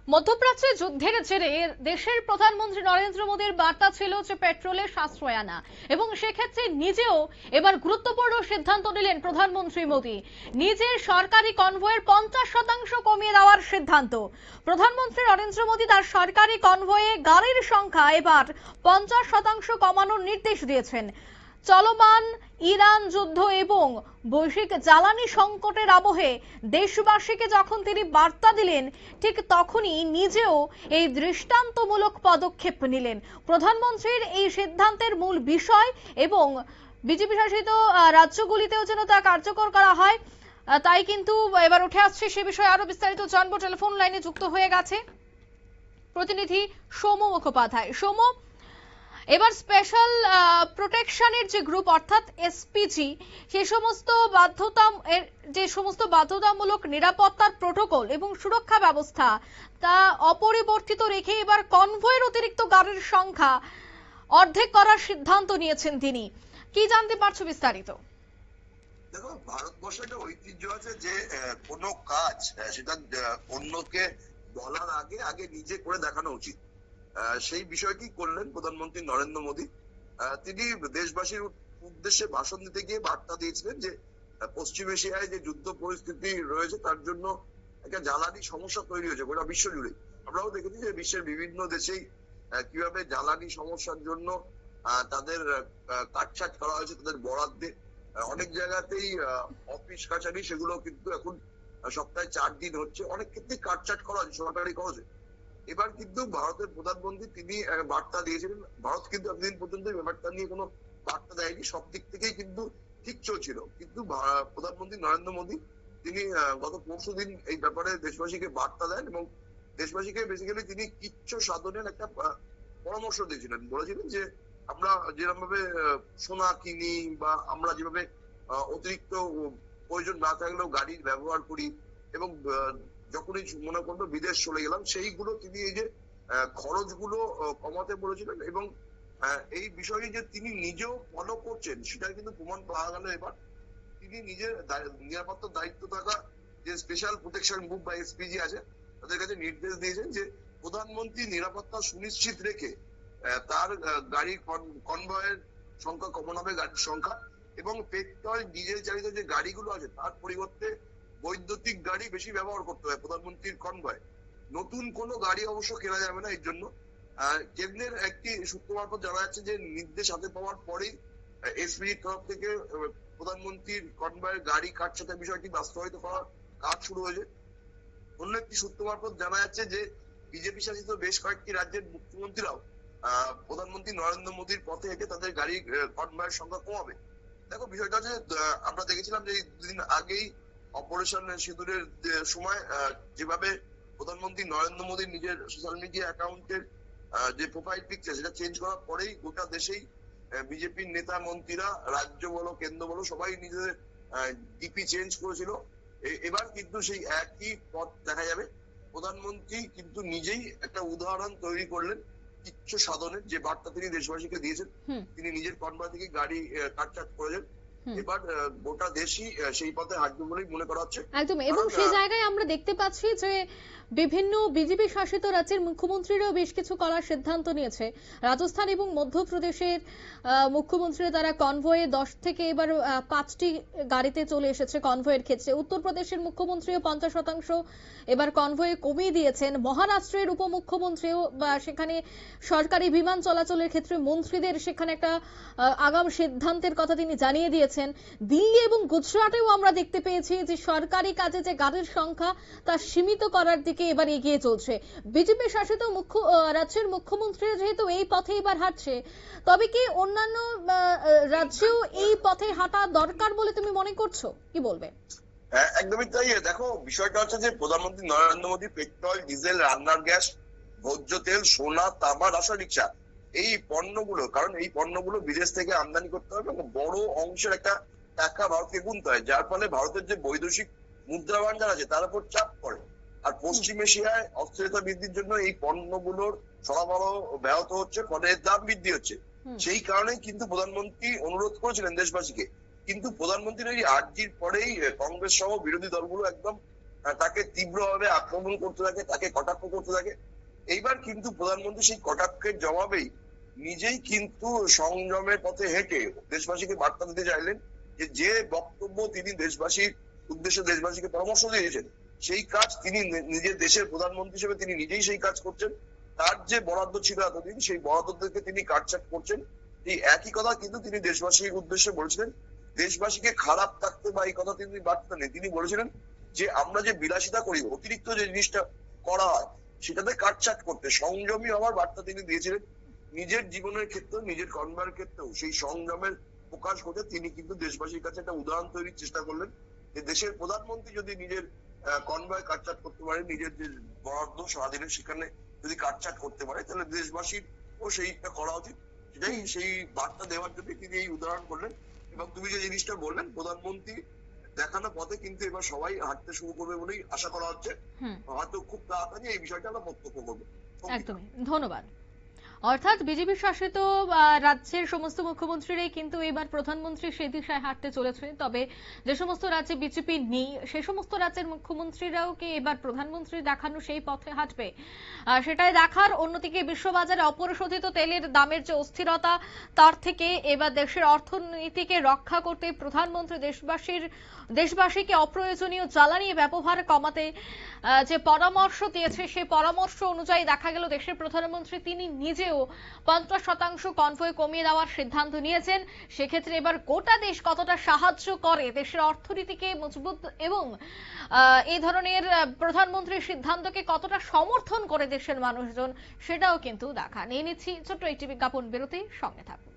মধ্যপ্রাচ্যে যুদ্ধের জেরে দেশের প্রধানমন্ত্রী নরেন্দ্র মোদীর বার্তা ছিল যে পেট্রোলের সাশ্রয় আনা, এবং সেক্ষেত্রে নিজেও এবার গুরুত্বপূর্ণ সিদ্ধান্ত নিলেন প্রধানমন্ত্রী মোদী। নিজের সরকারি কনভয়ের 50% কমিয়ে দেওয়ার সিদ্ধান্ত। প্রধানমন্ত্রী নরেন্দ্র মোদী তার সরকারি কনভয়ে গাড়ির সংখ্যা এবার 50% কমানোর নির্দেশ দিয়েছেন। চলমান ইরান যুদ্ধ এবং বৈশ্বিক জ্বালানি সংকটের আবহে দেশবাসীকে যখন তিনি বার্তা দিলেন, ঠিক তখনই নিজেও এই দৃষ্টান্তমূলক পদক্ষেপ নিলেন। প্রধানমন্ত্রীর এই সিদ্ধান্তের মূল বিষয় এবং বিজেপি শাসিত রাজ্যগুলিতেও যেন তা কার্যকর করা হয়, তাই কিন্তু এবার উঠে আসছে। সে বিষয়ে আরো বিস্তারিত জানবো। টেলিফোন লাইনে যুক্ত হয়ে গেছে প্রতিনিধি সৌম মুখোপাধ্যায়। সৌম, এবার স্পেশাল প্রোটেকশনের যে গ্রুপ অর্থাৎ এসপিজি, যে সমস্ত বাধ্যতামূলক নিরাপত্তার প্রোটোকল এবং সুরক্ষা ব্যবস্থা তা অপরিবর্তিত রেখে এবার কনভয়ের অতিরিক্ত গাড়ির সংখ্যা অর্ধেক করার সিদ্ধান্ত নিয়েছেন তিনি। কি জানতে পারছো বিস্তারিত? দেখো, ভারতবর্ষে একটা ঐতিহ্য আছে যে কোনো কাজ সেটা অন্যকে বলার আগে আগে নিজে করে দেখানো উচিত। সেই বিষয়টি করলেন প্রধানমন্ত্রী নরেন্দ্র মোদী। তিনি দেশবাসীর উদ্দেশ্যে ভাষণ দিতে গিয়ে বার্তা দিয়েছিলেন যে পশ্চিম এশিয়ায় যে যুদ্ধ পরিস্থিতি রয়েছে তার জন্য একটা জ্বালানি সমস্যা তৈরি হয়েছে গোটা বিশ্ব জুড়ে। আমরাও দেখেছি যে বিশ্বের বিভিন্ন দেশেই কিভাবে জ্বালানি সমস্যার জন্য তাদের কাটছাট করা হয়েছে তাদের বরাদ্দে। অনেক জায়গাতেই অফিস কাছারি সেগুলো কিন্তু এখন সপ্তাহে 4 দিন হচ্ছে, অনেক ক্ষেত্রে কাটছাট করা হচ্ছে সরকারি খরচে। এবার কিন্তু ভারতের প্রধানমন্ত্রী তিনি বার্তা দিয়েছিলেন। ভারত কিন্তু এতদিন পর্যন্ত ব্যাপারটা নিয়ে কোনো বার্তা দেয়নি, সব দিক থেকেই কিন্তু ঠিক চলছিল। কিন্তু প্রধানমন্ত্রী নরেন্দ্র মোদী তিনি গত পরশুদিন এই ব্যাপারে দেশবাসীকে বার্তা দেন এবং দেশবাসীকে বেসিক্যালি তিনি কিচ্ছু সাধনের একটা পরামর্শ দিয়েছিলেন। বলেছিলেন যে আমরা যেরকম ভাবে সোনা কিনি বা আমরা যেভাবে অতিরিক্ত প্রয়োজন না থাকলেও গাড়ির ব্যবহার করি এবং যখনই মনে করলো বিদেশ চলে গেলাম, সেইগুলো তিনি এই যে খরচগুলো কমাতে বলেছিলেন এবং এই বিষয়ে যে তিনি নিজেও ফলো করছেন সেটা কিন্তু প্রমাণ পাওয়া গেল। এবার তিনি নিজের নিরাপত্তার দায়িত্ব থাকা যে স্পেশাল প্রোটেকশন গ্রুপ বা এসপিজি আছে তাদের কাছে নির্দেশ দিয়েছেন যে প্রধানমন্ত্রী নিরাপত্তা সুনিশ্চিত রেখে তার গাড়ি কনভয়ের সংখ্যা কমানো হবে, গাড়ির সংখ্যা, এবং পেট্রোল ডিজেল চালিত যে গাড়িগুলো আছে তার পরিবর্তে বৈদ্যুতিক গাড়ি বেশি ব্যবহার করতে হয় প্রধানমন্ত্রীর কনভয়। নতুন কোনো গাড়ি অবশ্য কেনা যাবে না। এর জন্য কেন্দ্রের একটি সূত্র মারফত জানা যাচ্ছে যে নির্দেশ হাতে পাওয়ার পরেই এসপিজির তরফ থেকে প্রধানমন্ত্রীর কনভয়ের গাড়ি কাটছাটের বিষয়টি বাস্তবায়িত করার কাজ শুরু হয়েছে। অন্য একটি সূত্র মারফত জানা যাচ্ছে যে বিজেপি শাসিত বেশ কয়েকটি রাজ্যের মুখ্যমন্ত্রীরাও প্রধানমন্ত্রী নরেন্দ্র মোদীর পথে হেঁটে তাদের গাড়ি কনভয়ের সংখ্যা কমাবে। দেখো, বিষয়টা হচ্ছে আমরা দেখেছিলাম যে দুদিন আগেই অপারেশন সিঁদুরের সময় যেভাবে প্রধানমন্ত্রী নরেন্দ্র মোদী নিজের সোশ্যাল মিডিয়া অ্যাকাউন্টের যে প্রোফাইল পিকচার সেটা চেঞ্জ করার পরেই গোটা দেশেই বিজেপির নেতা মন্ত্রীরা রাজ্য বলো কেন্দ্র বলো সবাই নিজেদের ডিপি চেঞ্জ করেছিল। এবার কিন্তু সেই একই পথ দেখা যাবে। প্রধানমন্ত্রী কিন্তু নিজেই একটা উদাহরণ তৈরি করলেন কিচ্ছু সাধনের, যে বার্তা তিনি দেশবাসীকে দিয়েছেন। তিনি নিজের কনভয় থেকে গাড়ি কাটছাট করেছেন। এবার গোটা দেশই সেই পথে হাঁটবে বলেই মনে করা হচ্ছে। একদম, এবং সেই জায়গায় আমরা দেখতে পাচ্ছি যে বিভিন্ন বিজেপি শাসিত রাজ্যের মুখ্যমন্ত্রীরাও বেশ কিছু করার সিদ্ধান্ত নিয়েছে। রাজস্থান এবং মধ্যপ্রদেশের মুখ্যমন্ত্রীরা তারা কনভয়ে 10 থেকে এবার 5টি গাড়িতে চলে এসেছে কনভয়ের ক্ষেত্রে। উত্তরপ্রদেশের মুখ্যমন্ত্রীও 50% এবার কনভয়ে কমিয়ে দিয়েছেন। মহারাষ্ট্রের উপমুখ্যমন্ত্রীও সেখানে সরকারি বিমান চলাচলের ক্ষেত্রে মন্ত্রীদের সেখানে একটা আগাম সিদ্ধান্তের কথা তিনি জানিয়ে দিয়েছেন। দিল্লি এবং গুজরাটেও আমরা দেখতে পেয়েছি যে সরকারি কাজে যে গাড়ির সংখ্যা তা সীমিত করার দিকে এবার এগিয়ে চলছে। বিজেপি শাসিত রাজ্যের মুখ্যমন্ত্রীরা যেহেতু এই পথে এবার হাঁটছে, তবে কি অন্যান্য রাজ্যেও এই পথে হাঁটা দরকার বলে তুমি মনে করছো? কি বলবে? একদমই তাই। দেখো, বিষয়টা হচ্ছে যে প্রধানমন্ত্রী নরেন্দ্র মোদী পেট্রোল, ডিজেল, রান্নার গ্যাস, ভোজ্য তেল, সোনা, তামা, রাসায়নিক এই পণ্যগুলো, কারণ এই পণ্যগুলো বিদেশ থেকে আমদানি করতে হবে এবং বড় অংশের একটা টাকা ভারতকে গুনতে হয়, যার ফলে ভারতের যে বৈদেশিক মুদ্রা ভান্ডার আছে তার উপর চাপ পড়ে। আর পশ্চিম এশিয়ায় অস্থিরতা বৃদ্ধির জন্য এই পণ্যগুলোর সরবরাহ ব্যাহত হচ্ছে, ফলে দাম বৃদ্ধি হচ্ছে। সেই কারণেই কিন্তু প্রধানমন্ত্রী অনুরোধ করেছিলেন দেশবাসীকে। কিন্তু প্রধানমন্ত্রীর এই আর্জির পরেই কংগ্রেস সহ বিরোধী দলগুলো একদম তাকে তীব্রভাবে আক্রমণ করতে থাকে, তাকে কটাক্ষ করতে থাকে। এইবার কিন্তু প্রধানমন্ত্রী সেই কটাক্ষের জবাবেই নিজেই কিন্তু সংযমের পথে হেঁটে দেশবাসীকে বার্তা দিতে চাইলেন যে বক্তব্য তিনি দেশবাসীর উদ্দেশ্যে দেশবাসীকে পরামর্শ দিয়েছেন, সেই কাজ তিনি নিজের দেশের প্রধানমন্ত্রী হিসেবে তিনি নিজেই সেই কাজ করছেন। তার যে বরাদ্দ ছিল এতদিন, সেই বরাদ্দ থেকে তিনি কাটছাট করছেন। এই একই কথা কিন্তু তিনি দেশবাসীর উদ্দেশ্যে বলেছিলেন। দেশবাসীকে খারাপ থাকতে বা এই কথা তিনি বার্তা নেই, তিনি বলেছিলেন যে আমরা যে বিলাসিতা করি, অতিরিক্ত যে জিনিসটা করা হয় সেটাতে কাটছাট করতে সংযমী হওয়ার বার্তা তিনি দিয়েছিলেন। নিজের জীবনের ক্ষেত্রে, নিজের কর্মের ক্ষেত্রেও সেই সংযমের প্রকাশ ঘটে তিনি কিন্তু দেশবাসীর কাছে একটা উদাহরণ তৈরির চেষ্টা করলেন যে দেশের প্রধানমন্ত্রী যদি নিজের কনভয় কাটছাট করতে পারে, নিজের যে বরাদ্দ স্বাধীনের সেখানে যদি কাটছাট করতে পারে, তাহলে দেশবাসীর ও সেইটা করা উচিত। সেটাই সেই বার্তা দেওয়ার জন্য তিনি এই উদাহরণ করলেন। এবং তুমি যে জিনিসটা বললেন, প্রধানমন্ত্রী দেখানো পথে কিন্তু এবার সবাই হাঁটতে শুরু করবে বলেই আশা করা হচ্ছে। হয়তো খুব তাড়াতাড়ি এই বিষয়টা আমরা প্রত্যক্ষ করবো। একদমই, ধন্যবাদ। অর্থাৎ বিজেপি শাসিত রাজ্যের সমস্ত মুখ্যমন্ত্রীরাই কিন্তু এবার প্রধানমন্ত্রী সেই দিশায় হাঁটতে চলেছে। তবে যে সমস্ত রাজ্যে বিজেপি নেই, সে সমস্ত রাজ্যের মুখ্যমন্ত্রীরাও কি এবার প্রধানমন্ত্রী দেখানো সেই পথে হাঁটবে, সেটাই দেখার। অন্যদিকে বিশ্ববাজারে অপরিশোধিত তেলের দামের যে অস্থিরতা, তার থেকে এবার দেশের অর্থনীতিকে রক্ষা করতে প্রধানমন্ত্রী দেশবাসীকে অপ্রয়োজনীয় জ্বালানি ব্যবহার কমাতে যে পরামর্শ দিয়েছে, সেই পরামর্শ অনুযায়ী দেখা গেল দেশের প্রধানমন্ত্রী তিনি নিজেও 50% কনভয় কমিয়ে দেওয়ার সিদ্ধান্ত নিয়েছেন। সেক্ষেত্রে এবার গোটা দেশ কতটা সাহায্য করে দেশের অর্থনীতিকে মজবুত এবং এই ধরনের প্রধানমন্ত্রীর সিদ্ধান্তকে কতটা সমর্থন করে দেশের মানুষজন, সেটাও কিন্তু দেখা। নিয়ে নিচ্ছি ছোট্ট একটি বিজ্ঞাপন বিরতি, সঙ্গে থাকুন।